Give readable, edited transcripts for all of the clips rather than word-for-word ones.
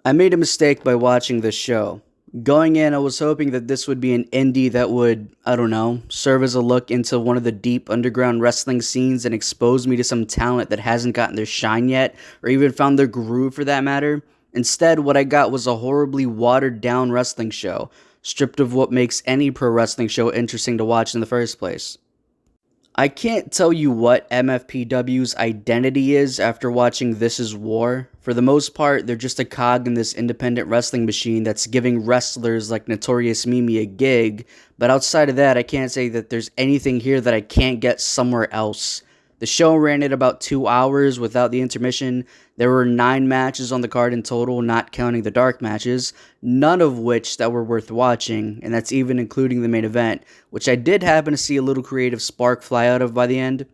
I made a mistake by watching this show. Going in, I was hoping that this would be an indie that would, I don't know, serve as a look into one of the deep underground wrestling scenes and expose me to some talent that hasn't gotten their shine yet, or even found their groove for that matter. Instead, what I got was a horribly watered down wrestling show, stripped of what makes any pro wrestling show interesting to watch in the first place. I can't tell you what MFPW's identity is after watching This Is War. For the most part, they're just a cog in this independent wrestling machine that's giving wrestlers like Notorious Mimi a gig, but outside of that, I can't say that there's anything here that I can't get somewhere else. The show ran at about 2 hours without the intermission. There were 9 matches on the card in total, not counting the dark matches, none of which that were worth watching, and that's even including the main event, which I did happen to see a little creative spark fly out of by the end.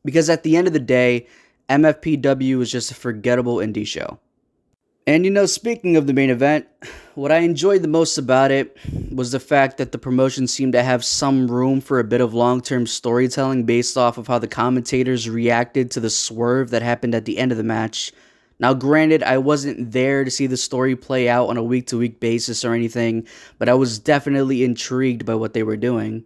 Because at the end of the day, MFPW was just a forgettable indie show. And speaking of the main event, what I enjoyed the most about it was the fact that the promotion seemed to have some room for a bit of long term storytelling based off of how the commentators reacted to the swerve that happened at the end of the match. Now, granted, I wasn't there to see the story play out on a week to week basis or anything, but I was definitely intrigued by what they were doing.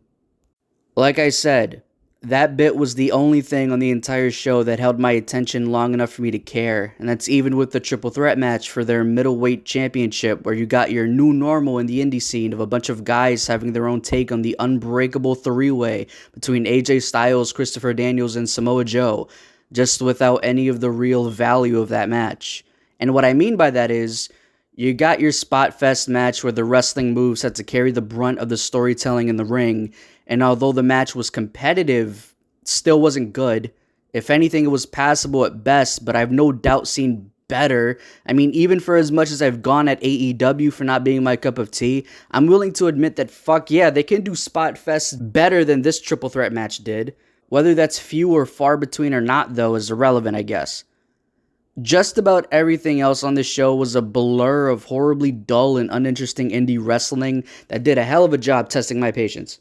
Like I said, that bit was the only thing on the entire show that held my attention long enough for me to care, and that's even with the triple threat match for their middleweight championship, where you got your new normal in the indie scene of a bunch of guys having their own take on the unbreakable three-way between AJ Styles, Christopher Daniels, and Samoa Joe, just without any of the real value of that match. And what I mean by that is, you got your Spot Fest match where the wrestling moves had to carry the brunt of the storytelling in the ring, and although the match was competitive, it still wasn't good. If anything, it was passable at best, but I've no doubt seen better. I mean, even for as much as I've gone at AEW for not being my cup of tea, I'm willing to admit that fuck yeah, they can do Spot Fest better than this triple threat match did. Whether that's few or far between or not, though, is irrelevant, I guess. Just about everything else on the show was a blur of horribly dull and uninteresting indie wrestling that did a hell of a job testing my patience.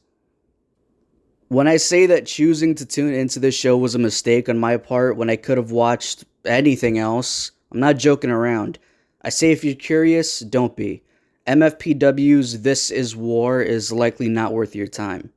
When I say that choosing to tune into this show was a mistake on my part when I could have watched anything else, I'm not joking around. I say if you're curious, don't be. MFPW's This Is War is likely not worth your time.